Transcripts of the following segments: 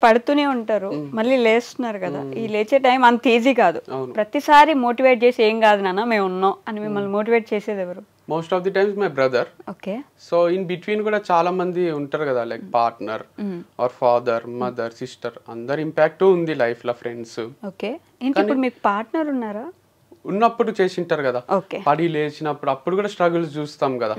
పడుతూనే ఉంటారు, మళ్ళీ లేస్తున్నారు కదా. ఈ లేచే టైం అంత ఈజీ కాదు. ప్రతిసారి మోటివేట్ చేసి ఏం కాదు నాన్న మేము ఉన్నాం అని మిమ్మల్ని మోటివేట్ చేసేది ఎవరు? Most of the times my brother. Okay. So in between కూడా చాలా మంది ఉంటారు కదా, like partner or father, mother, sister, అందరు ఇంపాక్ట్ ఉంది లైఫ్ లో, ఫ్రెండ్స్. ఓకే. ఏంటి ఇప్పుడు మీకు పార్ట్నర్ ఉన్నారా? ఉన్నప్పుడు చేసింటారు కదా, పడి లేచినప్పుడు అప్పుడు కూడా స్ట్రగుల్స్ చూస్తాం కదా.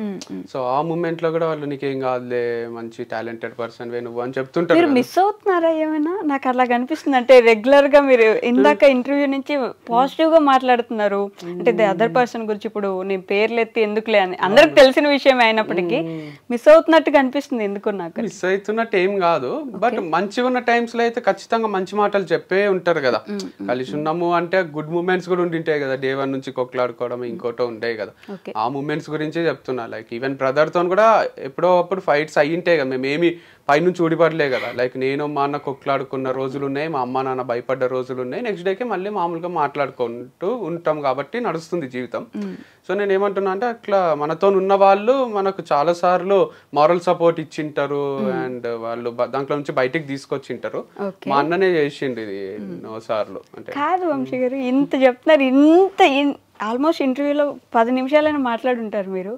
సో ఆ మూమెంట్ లో కూడా వాళ్ళు నీకేం కాదులే, మంచి టాలెంటెడ్ పర్సన్ వే నువ్వు అని చెప్తుంటారు. మీరు మిస్ అవుతున్నారా ఏమైనా? నాకు అలా కనిపిస్తుంది. అంటే రెగ్యులర్ గా మీరు ఇందాక ఇంటర్వ్యూ నుంచి పాజిటివ్ గా మాట్లాడుతున్నారు, అంటే ది అదర్ పర్సన్ గురించి. ఇప్పుడు నేను పేర్లు ఎత్తి ఎందుకులే అని అందరికి తెలిసిన విషయం అయినప్పటికీ మిస్ అవుతున్నట్టుగా అనిపిస్తుంది. ఎందుకు? నాకు మిస్ అవుతున్నట్టు ఏం కాదు, బట్ మంచిగా ఉన్న టైమ్స్ లో అయితే ఖచ్చితంగా మంచి మాటలు చెప్పే ఉంటారు కదా. కలిసి ఉన్నాము అంటే గుడ్ మూమెంట్స్ కూడా ఉండింటాయి కదా, డే 1 నుంచి కొట్లాడుకోవడం ఇంకోటో ఉంటాయి కదా. ఆ మూమెంట్స్ గురించే చెప్తున్నా. లైక్ ఈవెన్ బ్రదర్ తో కూడా ఎప్పుడో అప్పుడు ఫైట్స్ అయ్యింటాయి కదా, మేమేమి పైనుంచి ఊడిపడలే కదా. లైక్ నేను మా అన్న కొట్లాడుకున్న రోజులు ఉన్నాయి, మా అమ్మ నాన్న భయపడ్డ రోజులు ఉన్నాయి. నెక్స్ట్ డేకి మళ్ళీ మామూలుగా మాట్లాడుకుంటూ ఉంటాం కాబట్టి నడుస్తుంది జీవితం. సో నేను ఏమంటున్నా అంటే, అట్లా మనతో ఉన్న వాళ్ళు మనకు చాలా సార్లు మారల్ సపోర్ట్ ఇచ్చింటారు అండ్ వాళ్ళు దాంట్లో నుంచి బయటికి తీసుకొచ్చింటారు. మా అన్ననే చేసిండు ఇది ఎన్నో సార్లు. అంటే కాదు వంశీ గారు, ఇంత చెప్తున్నారు, ఇంత ఆల్మోస్ట్ ఇంటర్వ్యూలో 10 నిమిషాలైనా మాట్లాడుంటారు మీరు.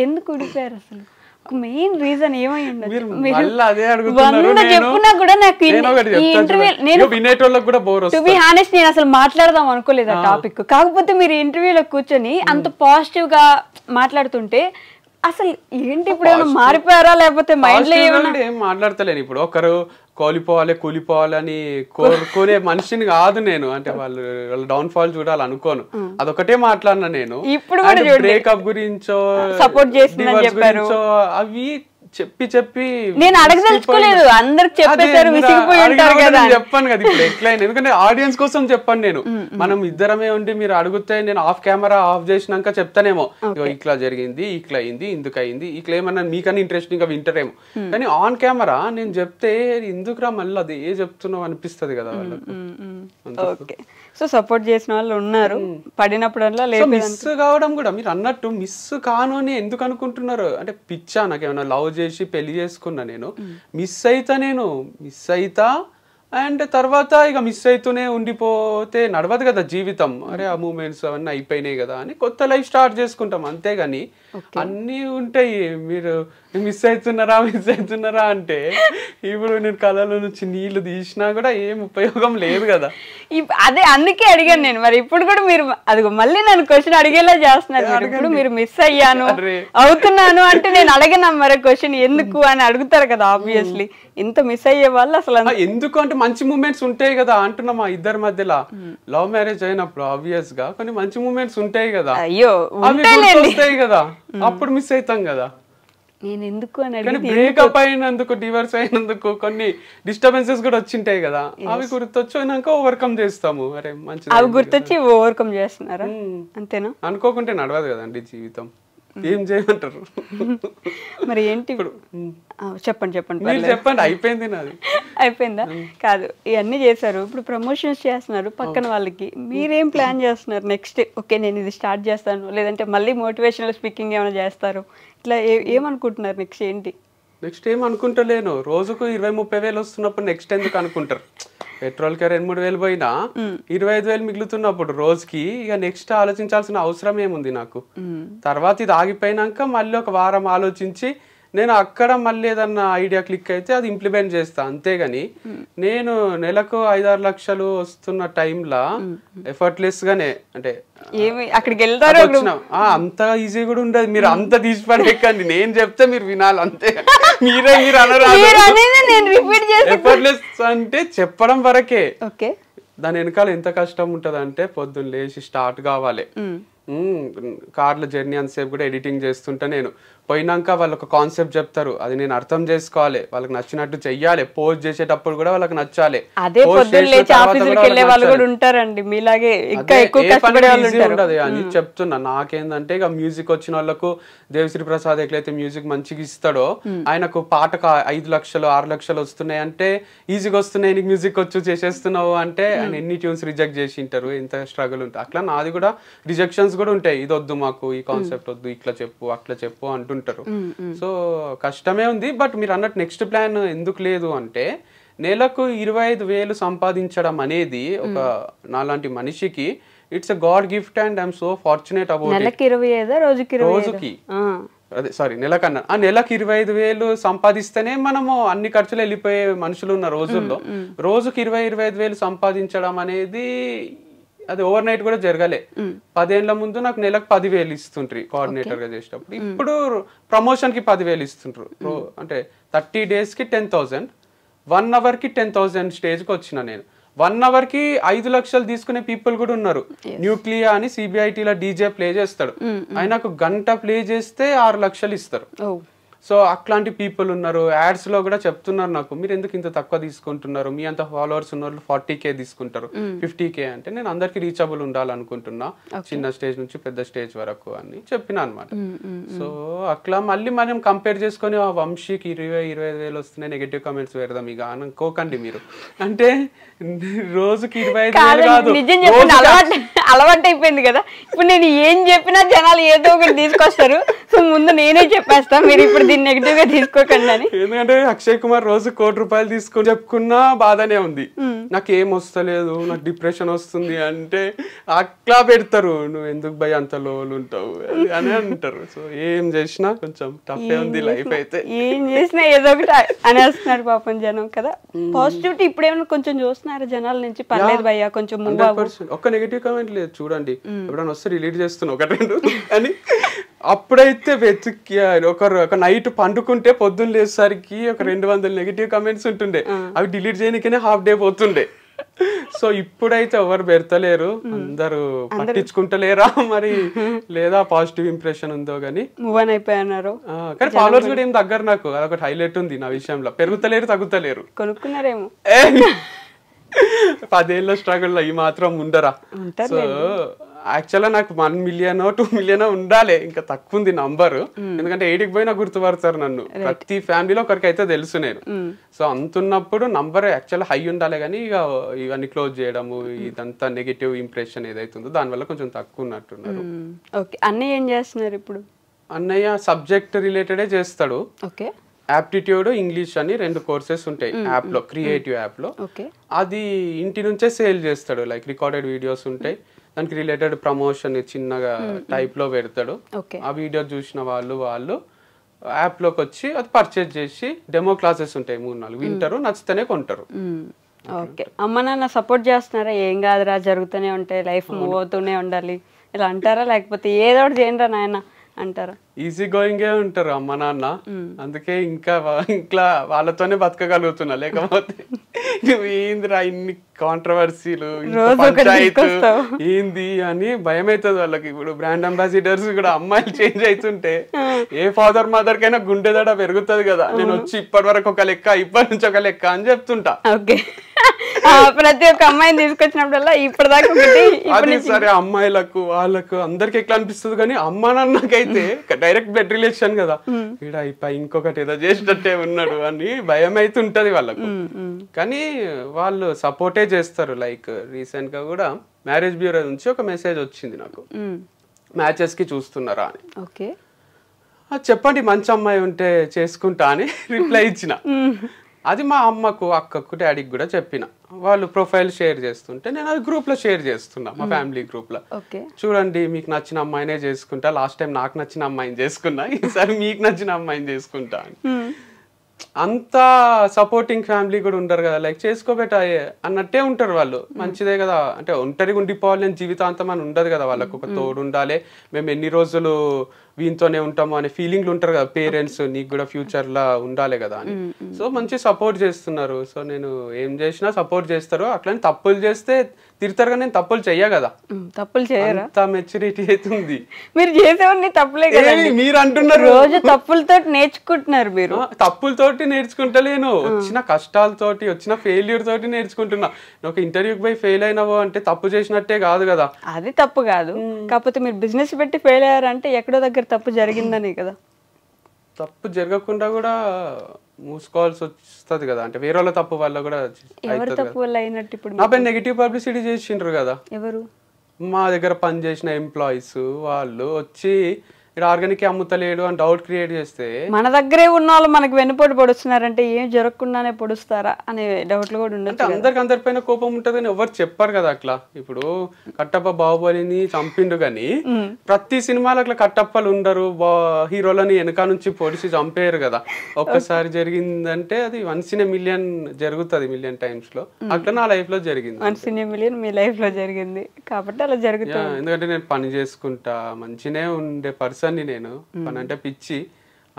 ఎందుకు ఊడిపోయారు అసలు? మెయిన్ రీజన్ ఏమై ఉండదు? చెప్పున్నా కూడా నాకు టు బి హానెస్ట్ నేను అసలు మాట్లాడదాం అనుకోలేదు ఆ టాపిక్. కాకపోతే మీరు ఇంటర్వ్యూలో కూర్చొని అంత పాజిటివ్ గా మాట్లాడుతుంటే అసలు ఏంటి, ఇప్పుడు ఏమైనా మారిపోయారా లేకపోతే మైండ్ లో ఏం మాట్లాడతలేను. ఇప్పుడు ఒకరు కూలిపోవాలి అని కోరుకునే మనిషిని కాదు నేను. అంటే వాళ్ళ డౌన్ ఫాల్ చూడాలనుకోను, అదొకటే మాట్లాడినా నేను. ఇప్పుడు బ్రేకప్ గురించో సపోర్ట్ చేసిందని చెప్పారు, అవి చెప్పి నేను అడగదలుచుకోలేదు. అందరికి చెప్పేసారు, విసిగిపోయి ఉంటారు కదా. చెప్పాను కదా ఇప్పుడు ఎట్లయినా, ఎందుకంటే ఆడియన్స్ కోసం చెప్పాను నేను. మనం ఇద్దరమే ఉండి మీరు అడిగితే నేను ఆఫ్ కెమెరా ఆఫ్ చేసినాక చెప్తానేమో, ఇట్లా జరిగింది, ఇట్లా అయింది, ఇందుకు అయింది, ఇట్లా ఏమన్నా మీకన్నా ఇంట్రెస్టింగ్ గా వింటారేమో. కానీ ఆన్ కెమెరా నేను చెప్తే ఎందుకురా మళ్ళీ అది ఏ చెప్తున్నావు అనిపిస్తుంది కదా వాళ్ళకు. సో సపోర్ట్ చేసిన వాళ్ళు ఉన్నారు, పడినప్పుడల్లా మిస్ కావడం కూడా మీరు అన్నట్టు మిస్ కాను అని ఎందుకు అనుకుంటున్నారు అంటే, పిచ్చా నాకేమన్నా లవ్ చేసి పెళ్లి చేసుకున్నా నేను మిస్ అయితా అండ్ తర్వాత ఇక మిస్ అవుతూనే ఉండిపోతే నడవదు కదా జీవితం. అరే ఆ మూమెంట్స్ అవన్నీ అయిపోయినాయి కదా అని కొత్త లైఫ్ స్టార్ట్ చేసుకుంటాం, అంతేగాని అన్నీ ఉంటాయి. మీరు మిస్ అవుతున్నారా అంటే ఇప్పుడు నేను కళలో నుంచి నీళ్లు తీసినా కూడా ఏం ఉపయోగం లేదు కదా. అదే అందుకే అడిగాను నేను. మరి ఇప్పుడు కూడా మీరు అదిగో మళ్ళీ నన్ను క్వశ్చన్ అడిగేలా చేస్తున్నారు. ఇప్పుడు మీరు మిస్ అయ్యాను అవుతున్నాను అంటే నేను అడగనా మరి క్వశ్చన్ ఎందుకు అని అడుగుతారు కదా. ఆబ్వియస్లీ ఇంత మిస్ అయ్యే వాళ్ళు అసలు ఎందుకు అంటే మంచి మూమెంట్స్ ఉంటాయి కదా అంటున్నా. మా ఇద్దరి మధ్యలో లవ్ మ్యారేజ్ అయినప్పుడు ఆబ్వియస్ గా కొన్ని మంచి మూమెంట్స్ ఉంటాయి కదా, అయ్యో వస్తాయి కదా, అప్పుడు మిస్ అవుతాం కదా. నేను ఎందుకు అని బ్రేకప్ అయినందుకు, డివోర్స్ అయినందుకు కొన్ని డిస్టర్బెన్సెస్ కూడా వచ్చింటాయి కదా, అవి గుర్తొచ్చినాక ఓవర్కమ్ చేస్తాము. అరే మంచిది, అవి గుర్తొచ్చి ఓవర్కమ్ చేస్తున్నారా, అంతేనా? అనుకోకుంటే నడవదు కదండి జీవితం, ఏం చేయమంటారు? మరి ఏంటి ఇప్పుడు చెప్పండి. అయిపోయింది నాది. అయిపోయిందా? కాదు, ఇవన్నీ చేశారు, ఇప్పుడు ప్రమోషన్స్ చేస్తున్నారు పక్కన వాళ్ళకి. మీరేం ప్లాన్ చేస్తున్నారు నెక్స్ట్? ఓకే నేను ఇది స్టార్ట్ చేస్తాను, లేదంటే మళ్ళీ మోటివేషనల్ స్పీకింగ్ ఏమైనా చేస్తారు, ఇట్లా ఏమనుకుంటున్నారు నెక్స్ట్? ఏంటి నెక్స్ట్ ఏం అనుకుంటలేను. రోజుకు 20-30 వేలు వస్తున్నప్పుడు నెక్స్ట్ ఎందుకు అనుకుంటారు? పెట్రోల్ కి 2-3 వేలు పోయినా 25 వేలు మిగులుతున్నప్పుడు రోజుకి ఇక నెక్స్ట్ ఆలోచించాల్సిన అవసరం ఏముంది నాకు? తర్వాత ఇది ఆగిపోయినాక మళ్ళీ ఒక వారం ఆలోచించి నేను అక్కడ మళ్ళీ ఏదన్నా ఐడియా క్లిక్ అయితే అది ఇంప్లిమెంట్ చేస్తా, అంతేగాని నేను నెలకు 5-6 లక్షలు వస్తున్న టైంలా ఎఫర్ట్లెస్ గానే అంటే అక్కడికి వెళ్తారు అంత ఈజీ కూడా ఉండదు. మీరు అంత తీసి పడేకండి, నేను చెప్తే మీరు వినాలి అంతే. మీరు ఎఫర్ట్లెస్ అంటే చెప్పడం వరకే, దాని వెనకాల ఎంత కష్టం ఉంటది అంటే పొద్దున్న లేచి స్టార్ట్ కావాలి. కార్లో జర్నీ అంతసేపు కూడా ఎడిటింగ్ చేస్తుంటే నేను పోయినాక వాళ్ళు ఒక కాన్సెప్ట్ చెప్తారు, అది నేను అర్థం చేసుకోవాలి, వాళ్ళకి నచ్చినట్టు చెయ్యాలి, పోస్ట్ చేసేటప్పుడు కూడా వాళ్ళకి నచ్చాలి. అదే పొద్దున్న లేచి ఆఫీసుకి వెళ్ళే వాళ్ళు కూడా ఉంటారండి మీలాగే, ఇంకా ఎక్కువ కష్టపడే వాళ్ళు ఉంటారు అని చెప్తున్నా. నాకేందంటే ఇక మ్యూజిక్ వచ్చిన వాళ్ళకు దేవిశ్రీ ప్రసాద్ ఎట్లయితే మ్యూజిక్ మంచిగా ఇస్తాడో, ఆయనకు పాటకు 5 లక్షలు 6 లక్షలు వస్తున్నాయి అంటే ఈజీగా వస్తున్నాయి, నీకు మ్యూజిక్ వచ్చు చేసేస్తున్నావు అంటే ఆయన ఎన్ని ట్యూన్స్ రిజెక్ట్ చేసి ఉంటారు, ఎంత స్ట్రగుల్ ఉంటుంది. అట్లా నాది కూడా రిజెక్షన్స్ కూడా ఉంటాయి, ఇది వద్దు మాకు, ఈ కాన్సెప్ట్ వద్దు, ఇట్లా చెప్పు అట్లా చెప్పు అంటుంటారు. సో కష్టమే ఉంది. బట్ మీరు అన్నట్టు నెక్స్ట్ ప్లాన్ ఎందుకు లేదు అంటే, నెలకు 25,000 సంపాదించడం అనేది ఒక నాలాంటి మనిషికి it's a God gift and I'm so fortunate about నెలకి 25 రోజుకి అదే సారీ నెలకన్నా ఆ నెలకు 25,000 సంపాదిస్తేనే మనము అన్ని ఖర్చులు వెళ్ళిపోయే మనుషులు ఉన్న రోజుల్లో రోజుకి 25,000 సంపాదించడం అనేది అది ఓవర్ నైట్ కూడా జరగలే. 10 ఏళ్ల ముందు నాకు నెలకు 10,000 ఇస్తుంటారు కోఆర్డినేటర్ గా చేసేటప్పుడు. ఇప్పుడు ప్రమోషన్ కి 10,000 ఇస్తుంటారు. అంటే 30 days కి 10,000, 1 hour కి 10,000 స్టేజ్ కి వచ్చిన నేను. 1 hour కి 5 లక్షలు తీసుకునే పీపుల్ కూడా ఉన్నారు. న్యూక్లియా అని సిబిఐటీలో డీజే ప్లే చేస్తాడు, ఆయనకు గంట ప్లే చేస్తే 6 లక్షలు ఇస్తారు. సో అట్లాంటి పీపుల్ ఉన్నారు. యాడ్స్ లో కూడా చెప్తున్నారు నాకు, మీరు ఎందుకు ఇంత తక్కువ తీసుకుంటున్నారు, మీ అంత ఫాలోవర్స్ ఉన్న వాళ్ళు 40K తీసుకుంటారు, 50K అంటే నేను అందరికి రీచబుల్ ఉండాలనుకుంటున్నా చిన్న స్టేజ్ నుంచి పెద్ద స్టేజ్ వరకు అని చెప్పిన అనమాట. సో అట్లా మళ్ళీ మనం కంపేర్ చేసుకొని ఆ వంశీకి 25,000 వస్తున్నాయి నెగటివ్ కామెంట్స్ పెడదాం ఇక అనుకోకండి మీరు. అంటే రోజుకి 25,000 కాదు, అలవాటు అయిపోయింది కదా. ఇప్పుడు నేను ఏం చెప్పినా జనాలు ఏదో ఒకటి తీసుకొస్తారు. సో ముందు నేనే చెప్పేస్తా, మీరు ఇప్పుడు దీన్ని నెగిటివ్ గా తీసుకోకండి అని. ఎందుకంటే అక్షయ్ కుమార్ రోజు ₹1 కోటి తీసుకుని చెప్పుకున్నా బాధనే ఉంది. నాకు ఏం వస్తలేదు, నాకు డిప్రెషన్ వస్తుంది అంటే అట్లా పెడతారు, నువ్వు ఎందుకు భయ అంత లోలు ఉంటావు అని అంటారు. సో ఏం చేసినా కొంచెం టఫే ఉంది లైఫ్ అయితే. ఏం చేసినా ఏదో ఒకటి అనేస్తున్నారు పాపం జనం కదా. పాజిటివిటీ ఇప్పుడు ఏమైనా కొంచెం చూస్తున్నారు జనాల నుంచి, పర్లేదు భయ్యా కొంచెం మూవ్ అవ్వు. ఒక్క నెగిటివ్ కామెంట్ లేదు చూడండి, ఎప్పుడైనా వస్తే రిలీట్ చేస్తున్నా 1-2 అని. అప్పుడైతే వెతికి ఒక నైట్ పండుకుంటే పొద్దున్న లేసరికి ఒక 200 నెగిటివ్ కామెంట్స్ ఉంటుండే, అవి డిలీట్ చేయడానికనే హాఫ్ డే పోతుండే. సో ఇప్పుడైతే ఎవరు పెడతలేరు, అందరూ పట్టించుకుంటలేరా మరి, లేదా పాజిటివ్ ఇంప్రెషన్ ఉందో గానీ మూవ్ ఆన్ అయిపోయినారు. కానీ ఫాలోవర్స్ కూడా ఏం తగ్గరు నాకు, అదొకటి హైలైట్ ఉంది నా విషయంలో. పెరుగుతలేరు తగ్గుతలేరు. కొనుక్కున్నారేమో 10 ఏళ్ళ స్ట్రగుల్ ఈ మాత్రం ఉండరా. సో యాక్చువల్గా నాకు 1 million 2 million ఉండాలి, ఇంకా తక్కువ ఉంది నంబరు. ఎందుకంటే 8కి పోయినా గుర్తుపడతారు నన్ను, ప్రతి ఫ్యామిలీలో ఒకరికైతే తెలుసు నేను. సో అంతున్నప్పుడు నంబర్ యాక్చువల్ హై ఉండాలి, కానీ ఇక ఇవన్నీ క్లోజ్ చేయడము ఇదంతా నెగిటివ్ ఇంప్రెషన్ ఏదైతుందో దానివల్ల కొంచెం తక్కువ ఉన్నట్టున్నారు. అన్నయ్య ఏం చేస్తున్నారు ఇప్పుడు? అన్నయ్య సబ్జెక్ట్ రిలేటెడే చేస్తాడు. యాప్టిట్యూడ్, ఇంగ్లీష్ అని 2 కోర్సెస్ ఉంటాయి యాప్ లో, క్రియేటివ్ యాప్ లో. అది ఇంటి నుంచే సేల్ చేస్తాడు, లైక్ రికార్డెడ్ వీడియోస్ ఉంటాయి, దానికి రిలేటెడ్ ప్రమోషన్ చిన్నగా టైప్ లో పెడతాడు. ఆ వీడియో చూసిన వాళ్ళు యాప్ లోకి వచ్చి అది పర్చేజ్ చేసి డెమో క్లాసెస్ ఉంటాయి 3-4 వింటారు, నచ్చితేనే కొంటారు. అమ్మ నాన్న సపోర్ట్ చేస్తున్నారా? ఏం కాదురా, జరుగుతూనే ఉంటాయి, లైఫ్ మూవ్ అవుతూనే ఉండాలి ఇలా అంటారా? లేకపోతే ఏదో ఒకటి చేయండి రా నాయన అంటారా? ఈజీ గోయింగే ఉంటారు అమ్మ నాన్న, అందుకే ఇంకా వాళ్ళతోనే బతకగలుగుతున్నా. లేకపోతే నువ్వు ఏందిరా ఇన్ని కాంట్రవర్సీలు, పంచాయతీ ఏంది అని భయం అవుతుంది వాళ్ళకి. ఇప్పుడు బ్రాండ్ అంబాసిడర్స్ కూడా అమ్మాయిలు చేంజ్ అవుతుంటే ఏ ఫాదర్ మదర్ కైనా గుండెదడ పెరుగుతుంది కదా. నేను వచ్చి ఇప్పటి వరకు ఒక లెక్క, ఇప్పటి నుంచి ఒక లెక్క అని చెప్తుంటా. ప్రతి ఒక్క అమ్మాయిని తీసుకొచ్చినప్పుడల్లా ఇప్పటిదాకా అది సరే, అమ్మాయిలకు వాళ్ళకు అందరికి ఎట్లా అనిపిస్తుంది, కానీ అమ్మ నాన్నకైతే డైరెక్ట్ బ్లడ్ రిలేషన్ కదా, ఇక్కడ ఇంకొకటి ఏదో చేసినట్టే ఉన్నాడు అని భయం అయితే ఉంటది వాళ్ళకు. కానీ వాళ్ళు సపోర్టే చేస్తారు. లైక్ రీసెంట్ గా కూడా మ్యారేజ్ బ్యూరో నుంచి ఒక మెసేజ్ వచ్చింది నాకు, మ్యాచెస్ కి చూస్తున్నారా అని. చెప్పండి మంచి అమ్మాయి ఉంటే చేసుకుంటా అని రిప్లై ఇచ్చిన. అది మా అమ్మకు, అక్కకు, డాడీకి కూడా చెప్పిన. వాళ్ళు ప్రొఫైల్ షేర్ చేస్తుంటే నేను అది గ్రూప్ లో షేర్ చేస్తున్నా, మా ఫ్యామిలీ గ్రూప్ లో. చూడండి మీకు నచ్చిన అమ్మాయినే చేసుకుంటా, లాస్ట్ టైం నాకు నచ్చిన అమ్మాయిని చేసుకున్నా, ఈసారి మీకు నచ్చిన అమ్మాయిని చేసుకుంటా అని. అంత సపోర్టింగ్ ఫ్యామిలీ కూడా ఉంటారు కదా, లైక్ చేసుకోబెట్టా అన్నట్టే ఉంటారు వాళ్ళు. మంచిదే కదా, అంటే ఒంటరిగా ఉండిపోవాలి నేను జీవితాంతం అని ఉండదు కదా, వాళ్ళకు ఒక తోడు ఉండాలి, మేము ఎన్ని రోజులు వీనితోనే ఉంటాము అనే ఫీలింగ్లు ఉంటారు కదా పేరెంట్స్, నీకు కూడా ఫ్యూచర్ లా ఉండాలి కదా అని. సో మంచి సపోర్ట్ చేస్తున్నారు. సో నేను ఏం చేసినా సపోర్ట్ చేస్తారు. అట్లని తప్పులు చేస్తే తిడతారు, కానీ నేను తప్పులు చెయ్య కదా. తప్పులు చేయరా? మెచ్యూరిటీ అవుతుంది. మీరు చేసేవన్నీ తప్పులే కదా, మీరు అంటున్నారు. రోజు తప్పులతో నేర్చుకుంటున్నారు మీరు. తప్పులతోటి నేర్చుకుంటలేను, వచ్చిన కష్టాలతోటి, వచ్చిన ఫెయిల్యూర్ తోటి నేర్చుకుంటున్నా. ఒక ఇంటర్వ్యూకి పోయి ఫెయిల్ అయినావో అంటే తప్పు చేసినట్టే కాదు కదా. అది తప్పు కాదు, కాకపోతే మీరు బిజినెస్ పెట్టి ఫెయిల్ అయ్యారంటే ఎక్కడో దగ్గర తప్పు జరిగిందనే కదా. తప్పు జరగకుండా కూడా మూసుకోవాల్సి వస్తుంది కదా, అంటే వేరే వాళ్ళ తప్పు వల్ల కూడా. ఎవరి తప్పు వల్ల అయినట్టు? ఇప్పుడు నా పైన నెగిటివ్ పబ్లిసిటీ చేసిండ్రు కదా. ఎవరు? మా దగ్గర పనిచేసిన ఎంప్లాయీస్ వాళ్ళు వచ్చి ఇక్కడ ఆర్గానిక్ అమ్ముతలేడు అని డౌట్ క్రియేట్ చేస్తే మన దగ్గరే ఉన్న వాళ్ళు మనకి వెన్నుపోటు పొడుస్తున్నారంటే ఏం జరగకుండానే పొడుస్తారా అనే డౌట్లు కూడా ఉండొచ్చు. అంటే అందరిపైన కోపం ఉంటది అని ఎవరు చెప్పారు కదా అట్లా. ఇప్పుడు కట్టప్ప బాహుబలిని చంపిండు గాని ప్రతి సినిమాలో అట్లా కట్టప్పలు ఉండరు, హీరోలని వెనక నుంచి పొడిచి చంపేయరు కదా. ఒక్కసారి జరిగిందంటే అది 1 in a million జరుగుతుంది, million times లో. అట్లా నా లైఫ్ లో జరిగింది. 1 in a million me life లో జరిగింది కాబట్టి అలా జరుగుతుంది. ఎందుకంటే నేను పని చేసుకుంటా, మంచినే ఉండే పర్సన్ ని నేను, పని అంటే పిచ్చి,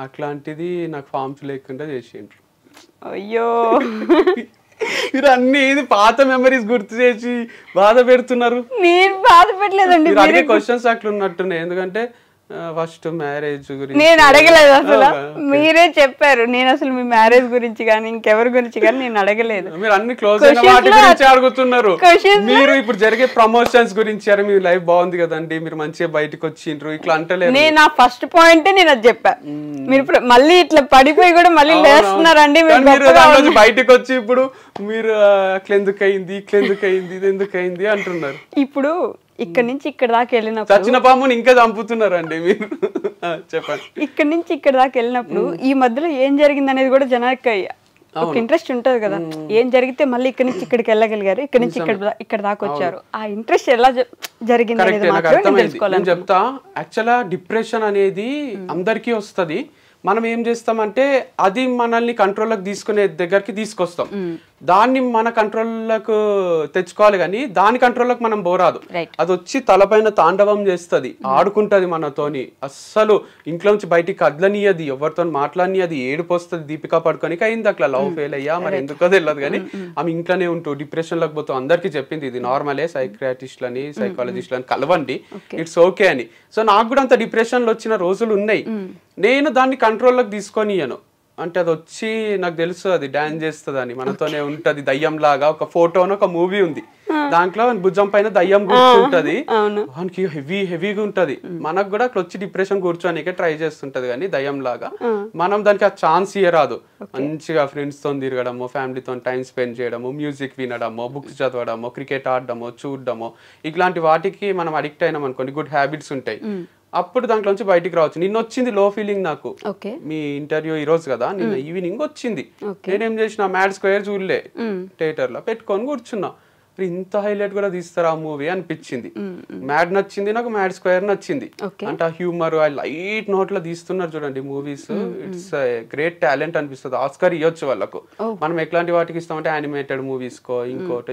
అట్లాంటిది నాకు ఫార్మ్స్ లేకుండా చేసిండ్రు. అయ్యో మీరు అన్ని పాత మెమరీస్ గుర్తు చేసి బాధ పెడుతున్నారు. నేను బాధ పెట్టలేదండి, అడిగే క్వశ్చన్స్ అట్లా ఉన్నట్టున్నాయి. ఎందుకంటే ఫస్ట్ మ్యారేజ్ గురించి నేను అడగలేదు అసలు, మీరే చెప్పారు. నేను అసలు మీ మ్యారేజ్ గురించి కానీ ఇంకెవరి గురించి కానీ నేను అడగలేదు. మీరు అన్ని క్లోజ్ అయిన వాటి గురించి అడుగుతున్నారు. మీరు ఇప్పుడు జరిగే ప్రమోషన్స్ గురించి, అరే మీ లైఫ్ బాగుంది కదండి, మీరు మంచిగా బయటకు వచ్చిండ్రు, ఇట్లా అంటలేదు. నేను నా ఫస్ట్ పాయింట్ నేను అది చెప్పా. మీరు ఇప్పుడు మళ్ళీ ఇట్లా పడిపోయి కూడా మళ్ళీ లేస్తున్నారండి. మీరు బయటకు వచ్చి ఇప్పుడు మీరు అట్లా ఎందుకు అయింది, ఇట్లా ఎందుకు అయింది, ఇది ఎందుకు అయింది అంటున్నారు. ఇప్పుడు ఇక్కడ నుంచి ఇక్కడ దాకా వెళ్ళినప్పుడు చచ్చిన పాముని ఇంకా చంపుతున్నారండి మీరు. చెప్పండి. ఇక్కడ నుంచి ఇక్కడ దాకా వెళ్ళినప్పుడు ఈ మధ్యలో ఏం జరిగింది అనేది కూడా జనానికి ఒక ఇంట్రెస్ట్ ఉంటది కదా. ఏం జరిగితే మళ్ళీ ఇక్కడ నుంచి ఇక్కడికి వెళ్ళగలిగారు, ఇక్కడ నుంచి ఇక్కడ దాకా వచ్చారు, ఆ ఇంట్రెస్ట్ ఎలా జరిగింది అనేది మాత్రం తెలుసుకోవాలి. నేను చెప్తా. యాక్చువల్గా డిప్రెషన్ అనేది అందరికీ వస్తుంది. మనం ఏం చేస్తామంటే అది మనల్ని కంట్రోల్లోకి తీసుకునే దగ్గరికి తీసుకొస్తాం. దాన్ని మన కంట్రోల్లోకి తెచ్చుకోవాలి, కానీ దాని కంట్రోల్లోకి మనం పోరాదు. అది వచ్చి తలపైన తాండవం చేస్తుంది, ఆడుకుంటది మనతోని. అస్సలు ఇంట్లో నుంచి బయటికి కదలనియది, ఎవరితో మాట్లాడనియది, ఏడుపు వస్తుంది. దీపికా పడుకోనికి అయింది అట్లా, లవ్ ఫెయిల్ అయ్యా మరి ఎందుకో తెలియదు కానీ ఆమె ఇంట్లోనే ఉంటూ డిప్రెషన్ లోకి పోతూ అందరికీ చెప్పింది ఇది నార్మలే, సైక్రియాటిస్ట్లని సైకాలజిస్ట్లని కలవండి, ఇట్స్ ఓకే అని. సో నాకు కూడా అంత డిప్రెషన్ లో వచ్చిన రోజులు ఉన్నాయి. నేను దాన్ని కంట్రోల్లోకి తీసుకొనియను. అంటే అది వచ్చి నాకు తెలుసు అది డాన్స్ చేస్తుంది అని, మనతోనే ఉంటది దయ్యం లాగా. ఒక ఫోటోను ఒక మూవీ ఉంది, దాంట్లో భుజం పైన దయ్యం కూర్చుంటది, వానికి హెవీగా ఉంటది. మనకు కూడా అట్లా వచ్చి డిప్రెషన్ కూర్చోనికే ట్రై చేస్తుంటది, కానీ దయ్యం లాగా. మనం దానికి ఆ ఛాన్స్ ఇయ్యరాదు. మంచిగా ఫ్రెండ్స్ తో తిరగడము, ఫ్యామిలీతో టైం స్పెండ్ చేయడము, మ్యూజిక్ వినడము, బుక్స్ చదవడము, క్రికెట్ ఆడడము, చూడడము, ఇట్లాంటి వాటికి మనం అడిక్ట్ అయినాం అనుకోండి, గుడ్ హ్యాబిట్స్ ఉంటాయి, అప్పుడు దాంట్లో నుంచి బయటికి రావచ్చు. నిన్న వచ్చింది లో ఫీలింగ్ నాకు, మీ ఇంటర్వ్యూ ఈ రోజు కదా, నిన్న ఈవినింగ్ వచ్చింది. నేనేం చేసిన, మ్యాడ్ స్క్వేర్ చూడలే, థియేటర్ లో పెట్టుకొని కూర్చున్నా. ఇంత హైలైట్ కూడా తీస్తారా ఆ మూవీ అనిపించింది. మ్యాడ్ నచ్చింది నాకు, మ్యాడ్ స్క్వేర్ నచ్చింది. అంటే ఆ హ్యూమర్, ఆ లైట్ నోట్ లో తీస్తున్నారు చూడండి మూవీస్. ఇట్స్ గ్రేట్ టాలెంట్ అనిపిస్తుంది. ఆస్కర్ ఇవ్వచ్చు వాళ్ళకు. మనం ఎట్లాంటి వాటికి ఇస్తామంటే యానిమేటెడ్ మూవీస్ కో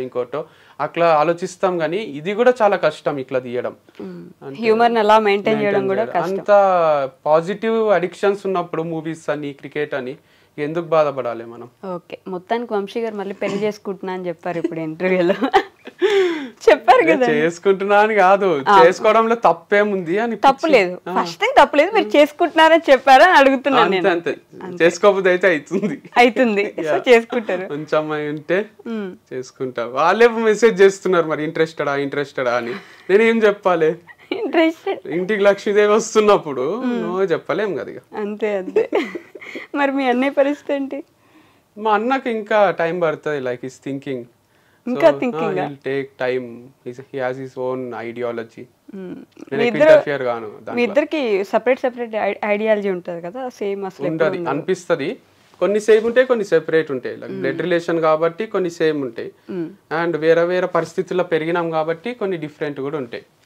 ఇంకోటో అట్లా ఆలోచిస్తాం, కానీ ఇది కూడా చాలా కష్టం ఇట్లా తీయడం. హ్యూమర్ ఎలా మెయింటైన్ చేయడం కూడా అంత పాజిటివ్ అడిక్షన్స్ ఉన్నప్పుడు మూవీస్ అని, క్రికెట్ అని ఎందుకు బాధపడాలి మనం. ఓకే, మొత్తానికి వంశీ గారు మళ్ళీ పెళ్లి చేసుకుంటున్నా అని చెప్పారు ఇప్పుడు ఇంటర్వ్యూలో. చెప్పారు కదా, చేసుకుంటున్నా అని కాదు, చేసుకోవడంలో తప్పేముంది అని. తప్పులేదు, ఫస్ట్ టైం తప్పులేదు, మీరు చేసుకుంటున్నారని చెప్పారని అడుగుతున్నాను నేను. అంతే, చేసుకోకపోతే అయితే అవుతుంది, చేసుకుంటారు. మంచి అమ్మాయి ఉంటే చేసుకుంటారు. వాళ్ళే మెసేజ్ చేస్తున్నారు మరి ఇంట్రెస్టెడా అని. నేనేం చెప్పాలి, ఇంటికి లక్ష్మీదేవి వస్తున్నప్పుడు నువ్వు చెప్పలేం కదా. అంతే. మరి మీ అన్నయ్య పరిస్థితి ఏంటి? మా అన్నకి ఇంకా టైం పడుతుంది, లైక్ ఈస్ థింకింగ్. ఇంకా thinking, take time, he has his own ideology. మీ ఇద్దరికి సెపరేట్ ఐడియాలజీ ఉంటది కదా, సేమ్ అసలు ఉండదు అనిపిస్తుంది. కొన్ని సేమ్ ఉంటాయి, కొన్ని సెపరేట్ ఉంటాయి. లైక్ బ్లడ్ రిలేషన్ కాబట్టి కొన్ని సేమ్ ఉంటాయి, అండ్ వేరే పరిస్థితుల్లో పెరిగినాం కాబట్టి కొన్ని డిఫరెంట్ కూడా ఉంటాయి.